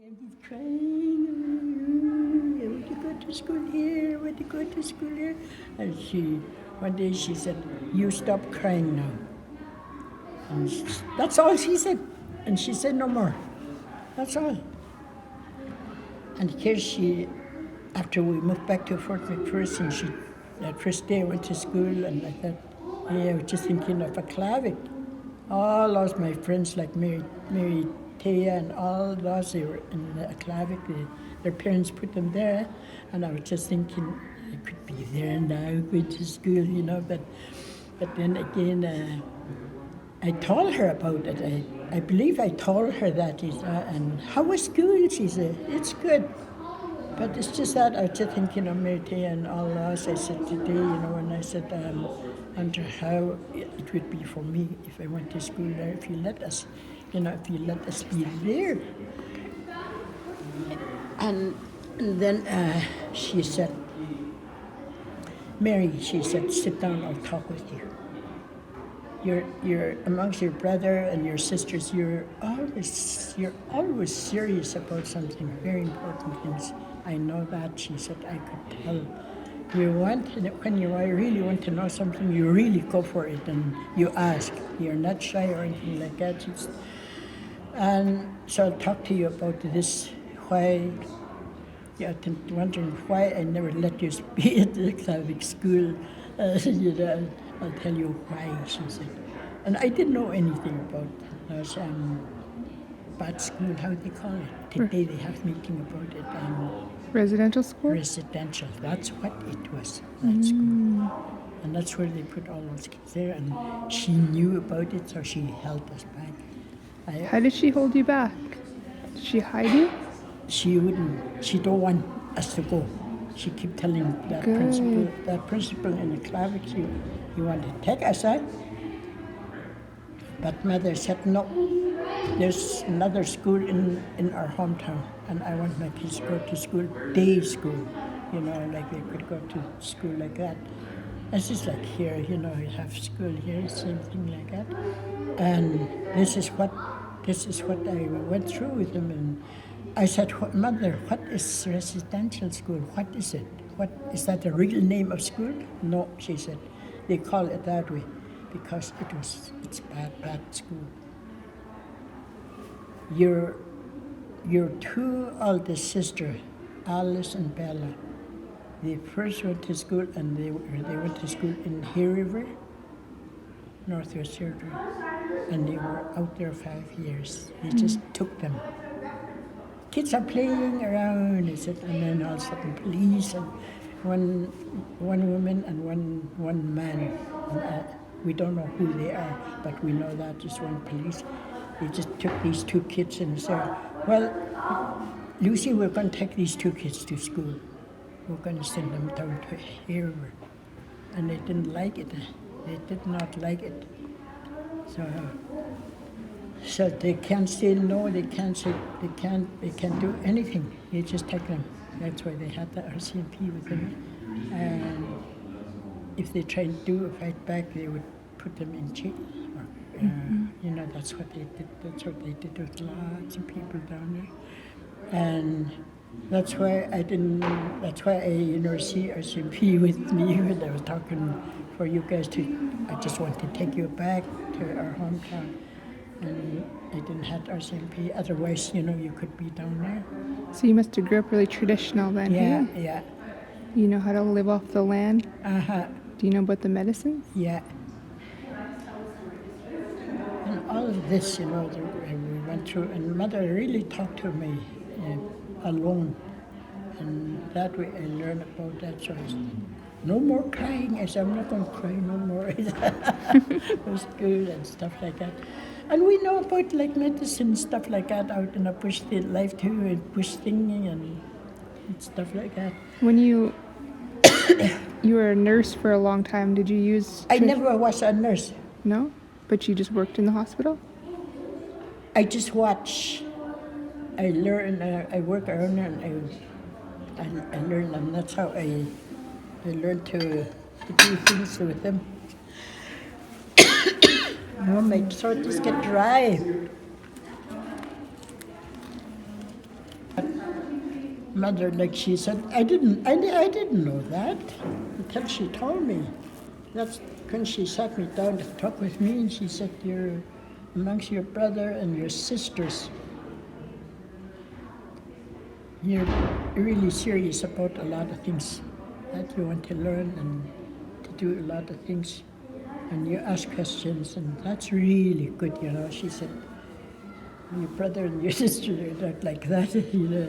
And he's crying. I want to go to school here. I want to go to school here. And one day she said, "You stop crying now." And that's all she said. And she said no more. That's all. And here after we moved back to Fort McPherson, that first day I went to school and I thought, I was just thinking of a Aklavik. All those my friends like Mary Taya and all those, they were in the Aklavik. Their parents put them there, and I was just thinking I could be there now, going to school, But then again, I told her about it. I believe I told her that, and how was school? She said, "It's good." But it's just that I was just thinking of Mary Taya and all those. I said today, when I said, wonder how it would be for me if I went to school there, if you let us, if you let us be there. And then she said, "Mary," she said, "sit down, I'll talk with you. You're amongst your brother and your sisters, you're always serious about something, very important things. I know that," she said. "I could tell. When you really want to know something, you really go for it and you ask. You're not shy or anything like that." And so I'll talk to you about this, why you're wondering why I never let you be at the Aklavik school. I'll tell you why, she said. And I didn't know anything about those bad school, how they call it. Today they have meeting about it. Residential school? Residential, that's what it was, that school. And that's where they put all those kids there. And she knew about it, so she held us back. How did she hold you back? Did she hide you? She wouldn't. She don't want us to go. She kept telling that principal in the Aklavik, he wanted to take us out. But mother said, "No, there's another school in our hometown, and I want my kids to go to school, day school, like they could go to school like that." It's just like here, you have school here, same thing like that. And this is what I went through with them. And I said, "Mother, what is residential school? What is it? What is that the real name of school?" "No," she said. "They call it that way because it's bad school. Your two oldest sisters, Alice and Bella, they first went to school and they went to school in Hay River, Northwest Territory, and they were out there 5 years. They just took them. Kids are playing around," he said, and then all of a sudden police and one woman and one man. We don't know who they are, but we know that just one police. They just took these two kids and said, "Well, Lucy, we're going to take these two kids to school. We're going to send them down to Hay River." And they didn't like it. They did not like it. So they can't say no. They can't do anything. They just take them. That's why they had the RCMP with them. And if they tried to do a fight back, they would put them in jail. That's what they did. That's what they did with lots of people down there. And that's why I see RCMP with me when I was talking for you guys I just want to take you back to our hometown. And I didn't have RCMP. Otherwise, you could be down there. So you must have grew up really traditional then, Yeah, hey? yeah. You know how to live off the land? Uh-huh. Do you know about the medicines? Yeah. And all of this, we went through, and Mother really talked to me alone. And that way I learned about that. So I said, "No more crying." I said, "I'm not going to cry no more." It was good and stuff like that. And we know about like medicine, stuff like that out in the bush life too, and bush singing and stuff like that. When you were a nurse for a long time, did you use... I never was a nurse. No? But you just worked in the hospital? I just watch. I learn, I work around and I learn, and that's how I learned to do things with them. My throat just get dry. mother, like she said, I didn't know that until she told me. That's when she sat me down to talk with me, and she said, "You're amongst your brother and your sisters. You're really serious about a lot of things that you want to learn and to do a lot of things, and you ask questions, and that's really good, you know." She said, "Your brother and your sister are not like that, you know."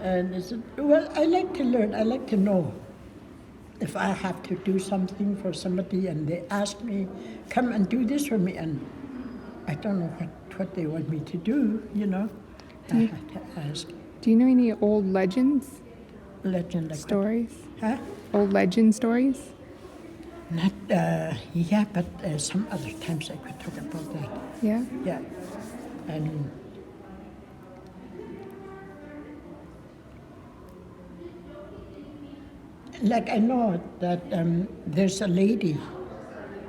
And I said, "Well, I like to learn. I like to know. If I have to do something for somebody and they ask me, come and do this for me, and I don't know what they want me to do, you know, I have to ask." Do you know any old legends, Legend like stories? Huh? Old legend stories? Not, yeah, but some other times I could talk about that. Yeah. Yeah. And like I know that there's a lady,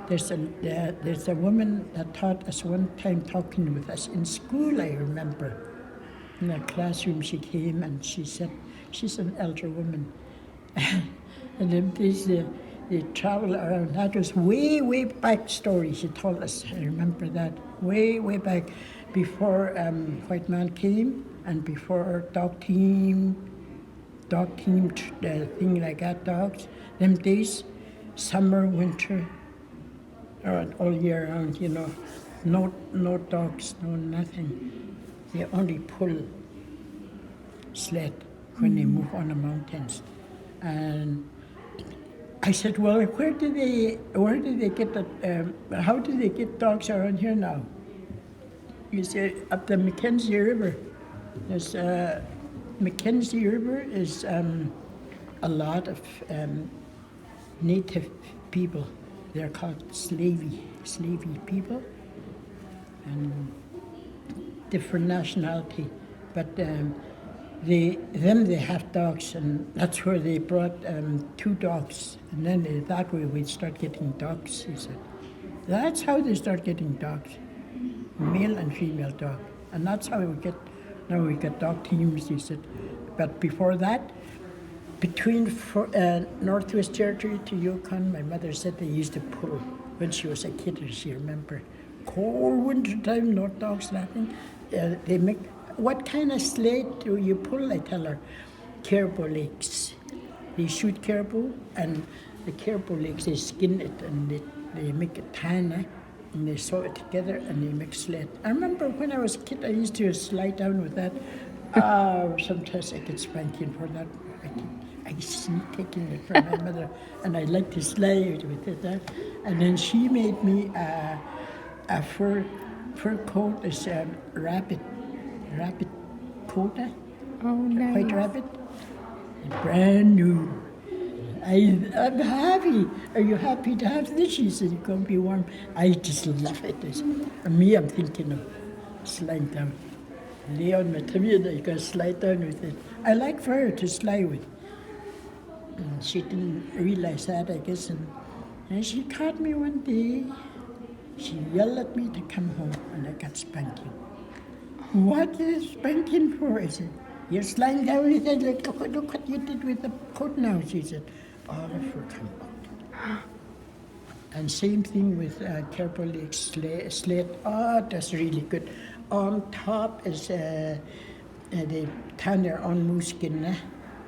there's a woman that taught us one time, talking with us in school, I remember. In the classroom she came and she said, she's an elder woman. And then they travel around. That was way, way back story she told us. I remember that. Way, way back before White Man came and before dog team, thing like that, dogs. Them days, summer, winter, all year round, you know. No dogs, no nothing. They only pull sled when they move on the mountains. And I said, well, where do they get that? How do they get dogs around here now? You say up the Mackenzie River. There's Mackenzie River is a lot of native people. They're called slavey people, and different nationality. But they have dogs, and that's where they brought 2 dogs, and then that way we'd start getting dogs. He said, that's how they start getting dogs, male and female dog, and that's how we get. Now we get dog teams. He said, but before that, between Northwest Territory to Yukon, my mother said they used to pull when she was a kid. She remembered cold winter time, no dogs, nothing. They make. What kind of sled do you pull? I tell her, caribou legs. They shoot caribou, and the caribou legs, they skin it, and they make it tan, and they sew it together, and they make sled. I remember when I was a kid, I used to slide down with that. Sometimes I get spanking for that. I sneak taking it from my mother, and I like to slide with it. And then she made me a fur coat, as a rabbit coat, Oh, nice. white rabbit, brand new. I'm happy. Are you happy to have this? She said, it's going to be warm. I just love it. For me, I'm thinking of sliding down. Lay on my tummy and I can slide down with it. I like for her to slide with. And she didn't realize that, I guess. And she caught me one day. She yelled at me to come home, and I got spanking. What is spanking for? I said, you're sliding down with it. Look what you did with the coat now. She said, all of her come out. And same thing with caribou leg sled. Oh, that's really good. On top is they tan their own moose skin.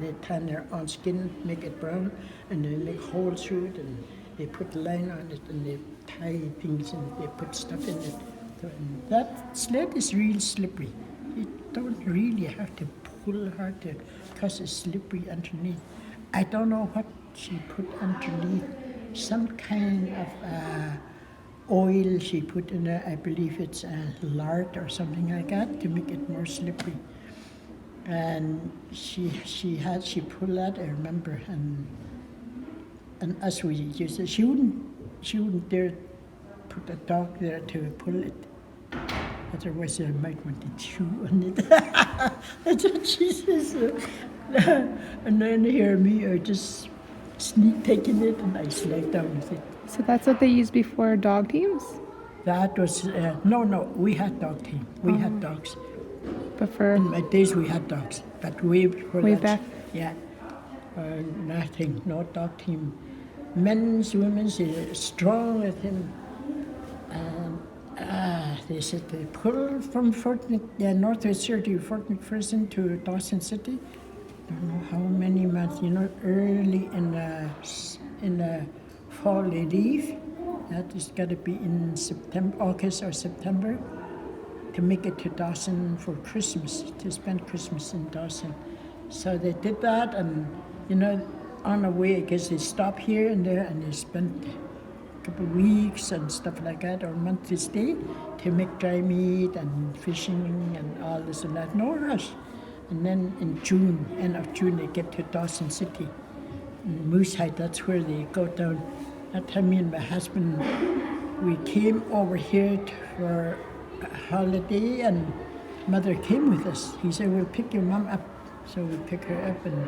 They tan their own skin, make it brown, and they make holes through it, and they put line on it, and they tie things, and they put stuff in it. And that sled is real slippery. You don't really have to pull hard because it's slippery underneath. I don't know what she put underneath. Some kind of oil she put in there. I believe it's lard or something like that to make it more slippery. And she pulled that, I remember, and as we used it, she wouldn't dare put a dog there to pull it. Otherwise, I might want to chew on it. That's what she says. And then hear me, I just sneak taking it, and I slide down with it. So that's what they used before dog teams? That was no. We had dog team. We had dogs. But for In my days, we had dogs, but way before Way that, back. yeah, nothing, no dog team. Men's, women's, strong with him. And they said they pulled from Northwest Territory, Fort McPherson to Dawson City. Don't know how many months. Early in the fall they leave. That is got to be in September, August or September, to make it to Dawson for Christmas, to spend Christmas in Dawson. So they did that, and on the way, I guess they stopped here and there, and they spent a couple of weeks and stuff like that, or a month to stay, to make dry meat and fishing and all this and that. No rush. And then in June, end of June, they get to Dawson City. In Moosehide, that's where they go down. That time, me and my husband, we came over here for a holiday, and Mother came with us. He said, we'll pick your mom up. So we pick her up, and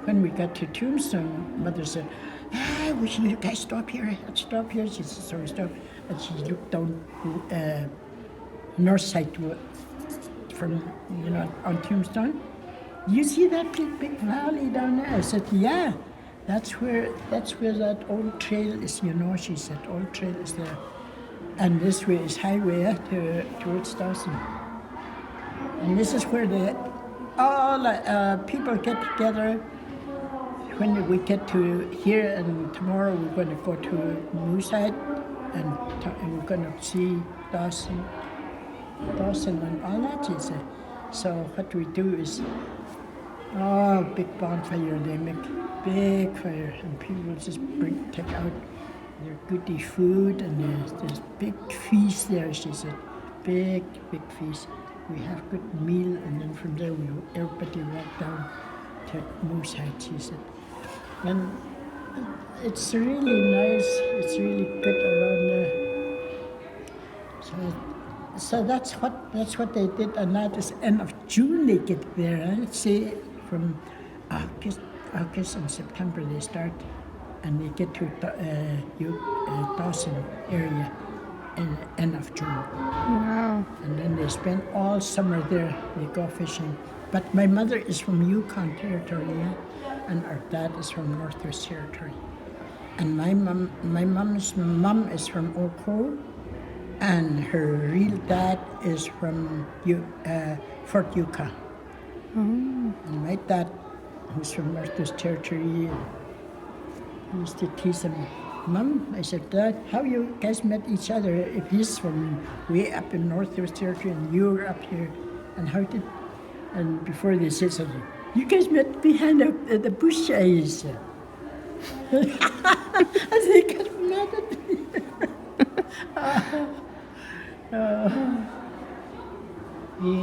when we got to Tombstone, Mother said, will you guys stop here? Let's stop here. She said, so we stopped. And she looked down north side from, on Tombstone. You see that big valley down there? I said, yeah. That's where that old trail is, she said, old trail is there. And this way is highway towards Dawson. And this is where all people get together. When we get to here, and tomorrow we're going to go to Moosehide, and we're going to see Dawson and all that, she said. So what we do is, big bonfire, they make big fire, and people just take out their goodie food, and there's big feast there, she said. Big feast. We have good meal, and then from there everybody walk down to Moosehide, she said. And it's really nice, it's really good around there. So that's what they did, and that is end of June they get there. Let's say from August and September they start, and they get to Dawson area in end of June. Wow. And then they spend all summer there. They go fishing. But my mother is from Yukon Territory, and our dad is from Northwest Territory. And my mom's mom is from Oko, and her real dad is from Fort Yukon. And my dad, who's from Northwest Territory, I used to tease him, Mom, I said, Dad, how you guys met each other if he's from way up in Northwest Territory and you're up here? And before they said something, you guys met behind the bush, I said. As they got mad at me.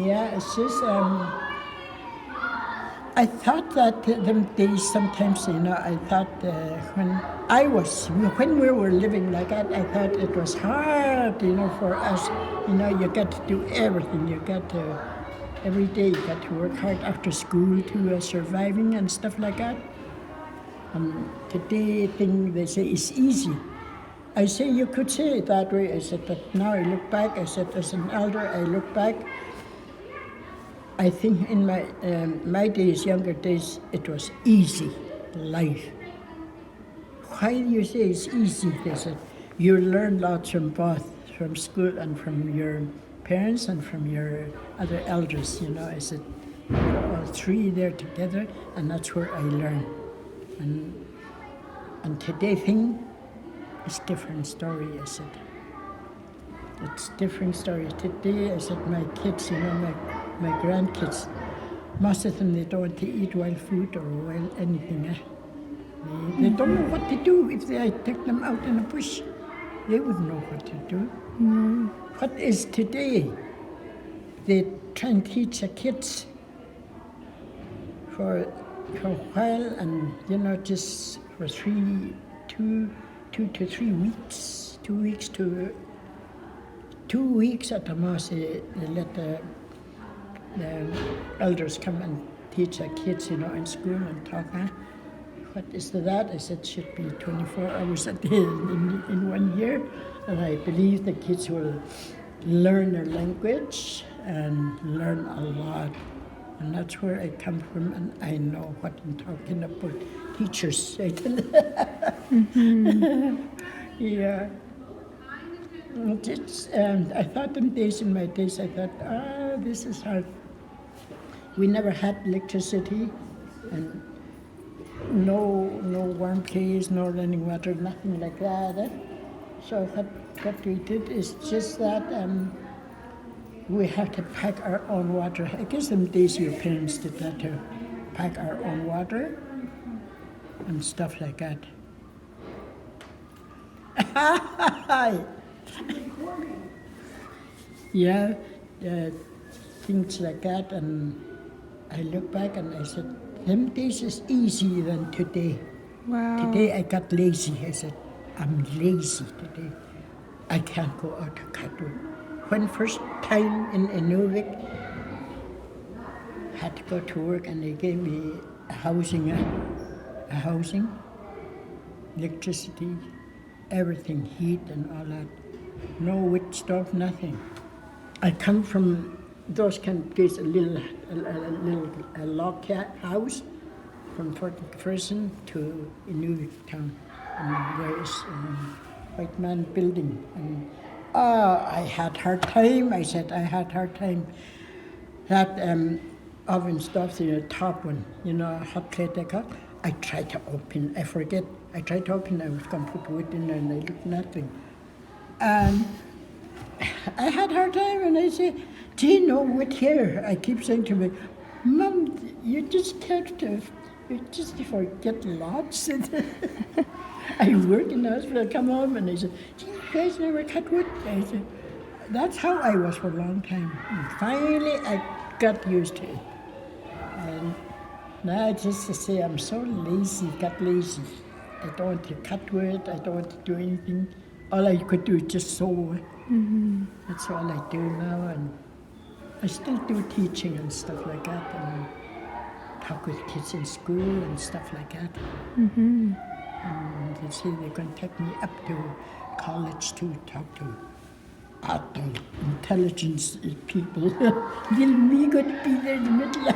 Yeah, it's just, I thought that them days sometimes, I thought when we were living like that, I thought it was hard, for us. You got to do everything. You got to, every day you got to work hard after school to surviving and stuff like that. Today, they say it's easy. I say you could say it that way. I said, but now I look back, I said, as an elder, I look back, I think in my days, younger days, it was easy life. Why do you say it's easy? They said, you learn lots from both, from school and from your parents and from your other elders, I said, all three there together, and that's where I learned. And today thing is different story, I said. It's different story. Today, I said, my kids, my grandkids, most of them, they don't want to eat wild food or wild anything. They don't know what to do if I take them out in the bush. They wouldn't know what to do. Mm-hmm. What is today? They try and teach the kids for a while, and just for 2 to 3 weeks, 2 weeks to 2 weeks at the most. They let the elders come and teach the kids, in school and talk. What is that? I said, should be 24 hours a day in 1 year, and I believe the kids will learn their language and learn a lot. And that's where I come from, and I know what I'm talking about. Teachers, I tell yeah. I thought in my days, I thought, this is hard. We never had electricity, and no warm place, no running water, nothing like that. So what we did is just that we have to pack our own water. I guess some days your parents did that too, pack our own water and stuff like that. Yeah, things like that. And I look back and I said, them days is easier than today. Wow. Today I got lazy. I said, I'm lazy today. I can't go out to cut wood. When first time in Inuvik, had to go to work and they gave me a housing, electricity, everything, heat and all that. No wood stove, nothing. I come from those kind of places, a little log house from Fort McPherson to Inuvik town, and there is white man building. And I had hard time. I said I had hard time. That oven stove, the top one, hot plate I got. I tried to open. I forget. I tried to open. I was going to put wood in there, and I looked nothing. And I had hard time, and I said, "Do you know what here?" I keep saying to me, "Mom, you just have to, you just forget lots." I work in the hospital. I come home, and I said, "Do you guys never cut wood?" I said, "That's how I was for a long time." And finally, I got used to it. And now just to say, I'm so lazy. Got lazy. I don't want to cut wood. I don't want to do anything. All I could do is just sew. That's all I do now, and I still do teaching and stuff like that, and talk with kids in school and stuff like that. And they say they're going to take me up to college to talk to adult intelligence people. Will me going to be there in the middle?